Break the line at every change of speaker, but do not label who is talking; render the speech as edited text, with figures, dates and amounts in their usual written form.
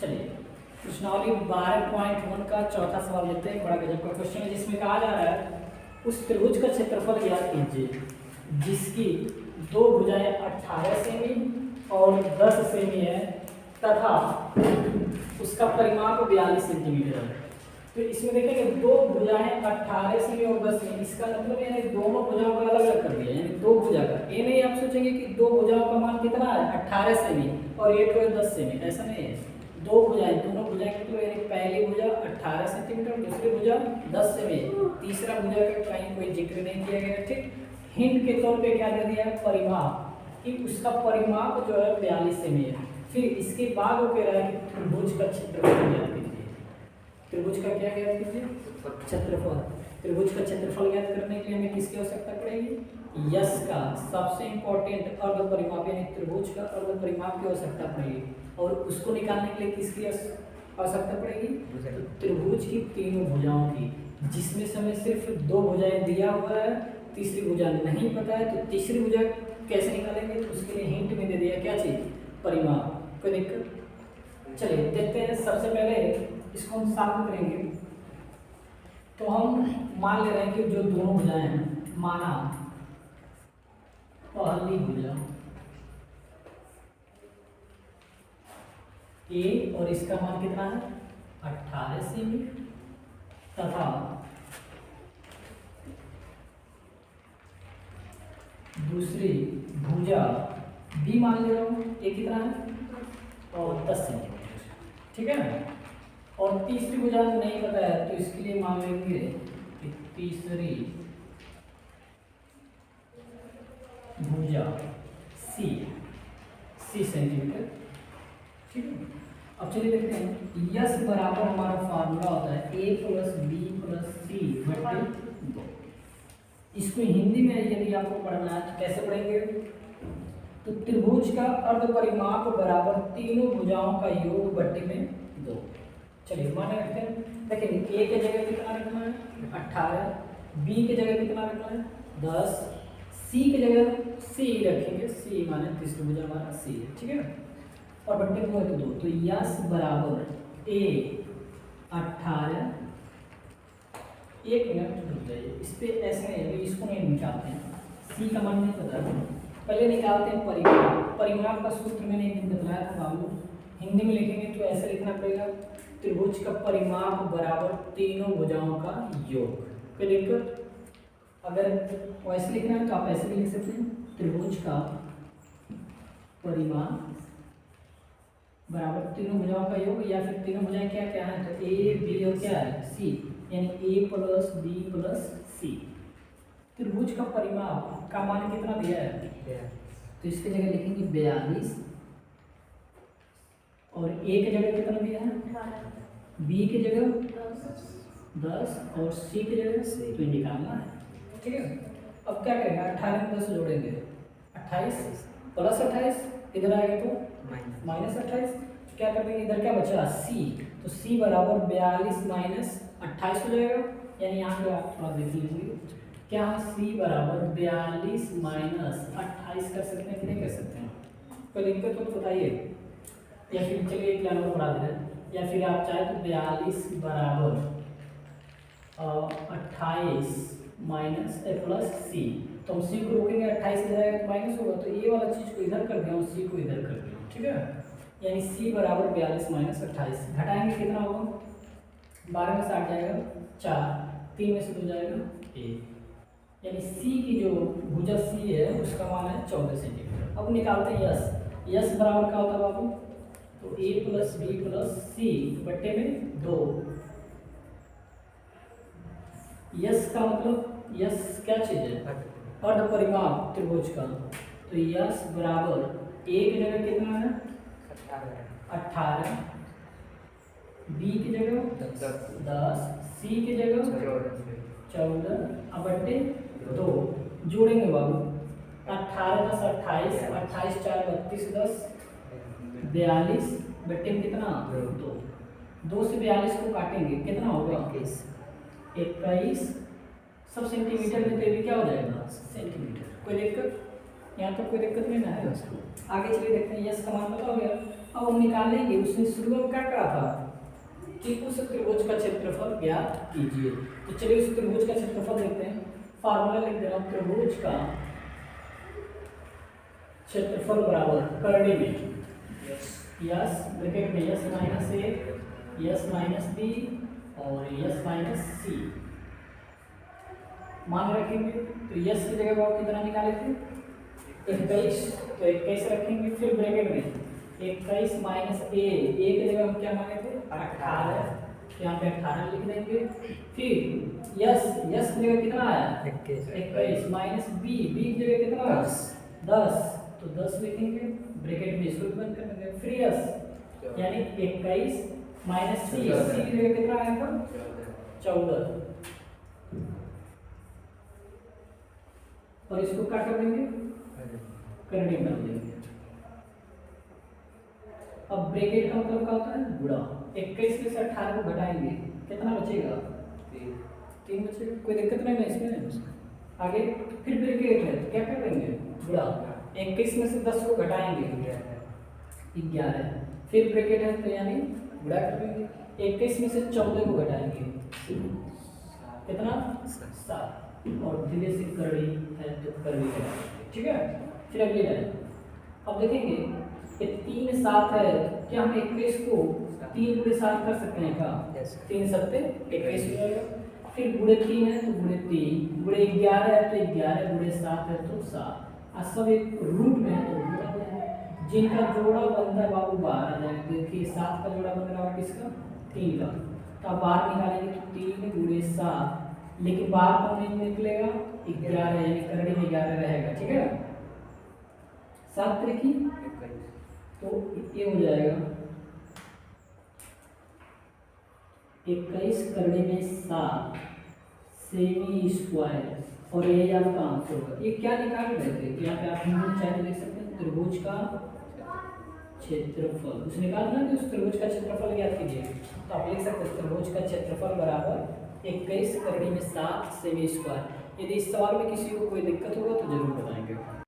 चलिए प्रश्नावली 12.1 का चौथा सवाल लेते हैं। बड़ा गजब का क्वेश्चन है जिसमें कहा जा रहा है उस त्रिभुज का क्षेत्रफल ज्ञात कीजिए जिसकी दो भुजाएं 18 सेमी और 10 सेमी है तथा उसका परिमाप 42 सेंटीमीटर है। तो इसमें देखेंगे दो भुजाएं 18 सेमी और 10 सेमी, इसका मतलब यानी दोनों भुजाओं का अलग अलग कर दिया, यानी दो भुजा का ये नहीं आप सोचेंगे कि दो भुजाओं का मान कितना है 18 सेमी और ये 10 सेमी, ऐसा नहीं है। दो भुजाएं, दोनों भुजाएं मतलब यानी पहली भुजा 18 सेंटीमीटर और दूसरी भुजा 10 सेमी, तीसरा भुजा का कहीं कोई जिक्र नहीं किया गया। ठीक, हिंट के तौर पे क्या दे दिया है परिमाप, कि उसका परिमाप जो है 42 सेमी है। फिर इसके बाद वो कह रहा है कि त्रिभुज का क्षेत्रफल ज्ञात कीजिए। त्रिभुज का क्या ज्ञात कीजिए? क्षेत्रफल। त्रिभुज का क्षेत्रफल ज्ञात करने के लिए हमें किसकी आवश्यकता पड़ेगी? यस का, सबसे इंपॉर्टेंट अर्ध परिमाप यानी त्रिभुज का अर्ध परिमाप की आवश्यकता पड़ेगी। और उसको निकालने के लिए किसकी आवश्यकता पड़ेगी? तो त्रिभुज की तीनों भुजाओं की, जिसमें से हमें सिर्फ दो भुजाएं दिया हुआ है, तीसरी भुजा नहीं पता है। तो तीसरी भुजा कैसे निकालेंगे? तो उसके लिए हिंट में दे दिया क्या चीज? परिमाप। कोई दिक्कत? चलिए देखते हैं। सबसे पहले इसको हम साबित करेंगे। तो हम मान ले रहे हैं कि जो दोनों भुजाएं हैं, माना पहली भुजा ए और इसका मान कितना है 18 सेमी तथा दूसरी भुजा बी मान ले रहा हूं, ए कितना है और 10 सेंटीमीटर। ठीक है ना? और तीसरी भुजा नहीं पता है तो इसके लिए मान लेंगे कि तीसरी भुजा सी सेंटीमीटर। ठीक है, अब चलिए देखते हैं। यस बराबर हमारा फार्मूला होता है ए प्लस बी प्लस सी बटे 2। इसको हिंदी में यदि आपको पढ़ना है तो कैसे पढ़ेंगे? तो त्रिभुज का अर्ध परिमाप बराबर तीनों भुजाओं का योग बटे में 2। चलिए माने रखते हैं। देखिए ए के जगह कितना रखना है 18, बी के जगह कितना रखना है 10, सी के जगह सी रखेंगे, सी माने तीसरी भुजा हमारा सी है। ठीक है, और बट्टे को है तो 2। तो यस बराबर ए 18, एक मिनट रुक जाइए, इस पे ऐसे नहीं है, इसको नहीं निकालते हैं, सी का मान नहीं पता, पहले निकालते हैं परिमाप। परिमाप का सूत्र मैंने एक दिन बताया था बाबू, हिंदी में लिखेंगे तो ऐसे लिखना पड़ेगा त्रिभुज का परिमाप बराबर तीनों भुजाओं का योग। कोई दिक्कत? अगर वैसे लिखना है तो आप ऐसे भी लिख सकते हैं, त्रिभुज का परिमाप बराबर तीनों भुजाओं का योग, या फिर तीनों भुजाएं क्या क्या है तो ए बी और क्या है सी, यानी ए प्लस बी प्लस सी। त्रिभुज का परिमाप का मान कितना दिया है तो इसके जगह लिखेंगे 42, और ए के जगह कितना दिया है, बी की जगह 10 और सी की जगह तो निकालना है। ठीक है, अब क्या करेंगे 18 में 10 जोड़ेंगे 28 प्लस 28, इधर आएगा तो माइनस 28, क्या कर देंगे इधर क्या बचा सी, तो सी बराबर 42 माइनस 28 हो जाएगा। यानी यहाँ पे आप थोड़ा देख लीजिए क्या सी बराबर 42 माइनस 28 कर सकते हैं कि नहीं कर सकते हैं? कोई दिक्कत तो बताइए, या फिर चलिए एक नंबर बढ़ा दे रहे हैं, या फिर आप चाहे तो 42 बराबर 28 माइनस ए प्लस सी, तो हम सी को रोकेंगे 28 इधर आएगा तो माइनस होगा, तो ये वाला चीज़ को इधर कर दिया और सी को इधर कर दिया। ठीक है, यानी सी बराबर 42 माइनस 28, घटाएंगे कितना होगा 12 में से 8 जाएगा 4, 3 में से 2 जाएगा 1, यानी सी की जो भुजा सी है उसका मान है 14 सेंटीमीटर। अब निकालते हैं यस। यस बराबर क्या होता है बाबू? तो ए प्लस बी प्लस सी बट्टे में 2। यस का मतलब यस क्या चीज है? अर्ध परिमाप त्रिभुज का। तो यस बराबर ए की जगह कितना है 18, बी की जगह 10, सी की जगह 14, अब बट्टे 2 जोड़ेंगे बाबू 18 10 28, 28 4 32 10 42 बट्टे में कितना 2 से 42 को काटेंगे कितना होगा 21। सब सेंटीमीटर में तो भी क्या हो जाएगा सेंटीमीटर। कोई दिक्कत? यहाँ तो कोई दिक्कत नहीं ना है। आगे चलिए देखते हैं। यस का मान पता हो गया। अब हम निकालेंगे, उसने शुरू में क्या कहा था कि उस त्रिभुज का क्षेत्रफल ज्ञात कीजिए। तो चलिए उस त्रिभुज का क्षेत्रफल देखते हैं। फार्मूला लिख दे रहा हूं, त्रिभुज का क्षेत्रफल बराबर करने में यस ब्रैकेट में यस माइनस ए यस माइनस बी और यस माइनस सी मान रखेंगे। तो यस की जगह आप कितना निकाले थे 21, तो 21 रखेंगे। फिर ब्रैकेट में 21 माइनस ए की जगह हम क्या माने थे 18, यहाँ पे 18 लिख देंगे। फिर यस की जगह कितना आया 21 माइनस बी की जगह कितना 10, तो 10 लिखेंगे। ब्रैकेट में इसको बंद कर देंगे। फिर यस यानी 21 माइनस सी की जगह कितना आया था 14, और इसको क्या कर देंगे करने बन देंगे। अब ब्रैकेट का मतलब क्या होता है गुणा। 21 में से 18 को घटाएंगे कितना बचेगा 3 बचेगा। कोई दिक्कत नहीं है इसमें। आगे फिर ब्रैकेट है तो क्या कर देंगे गुणा। 21 में से 10 को घटाएंगे 11, फिर ब्रैकेट है तो यानी गुणा कर देंगे। 21 में से 14 को घटाएंगे कितना 7, और धीरे से करड़ी है तो करड़ी है। ठीक है, फिर अगली लाइन अब देखेंगे ये 3 7 है, क्या हम 21 को 3 गुणे 7 कर सकते हैं क्या 3 सत्ते 21 हो जाएगा। फिर गुणे 3 है तो गुणे 3, गुणे 11 है तो 11, गुणे 7 है तो 7, सब एक रूट में है तो गुणा हो जाएगा। जिनका जोड़ा बनता है बाबू बाहर आ जाएगा। देखिए 7 का जोड़ा बन रहा है किसका 3 का, तो आप बाहर निकालेंगे तो 3 गुणे 7, लेकिन बाहर कौन नहीं निकलेगा 11, यानी करड़ी में 11 रहेगा। ठीक है, 7 त्रिकी तो ये हो जाएगा 21 करड़ी में 7 सेमी स्क्वायर, और ये आपका आंसर होगा। ये क्या निकाल रहे थे, यहाँ पे आप हम चाहे देख सकते हैं त्रिभुज का क्षेत्रफल उसने निकालना है कि उस त्रिभुज का क्षेत्रफल ज्ञात कीजिए। तो आप लिख सकते हैं त्रिभुज का क्षेत्रफल बराबर 21 करड़ी में 7 सेमी स्क्वायर। यदि इस सवाल में किसी को कोई दिक्कत होगा तो जरूर बताएंगे।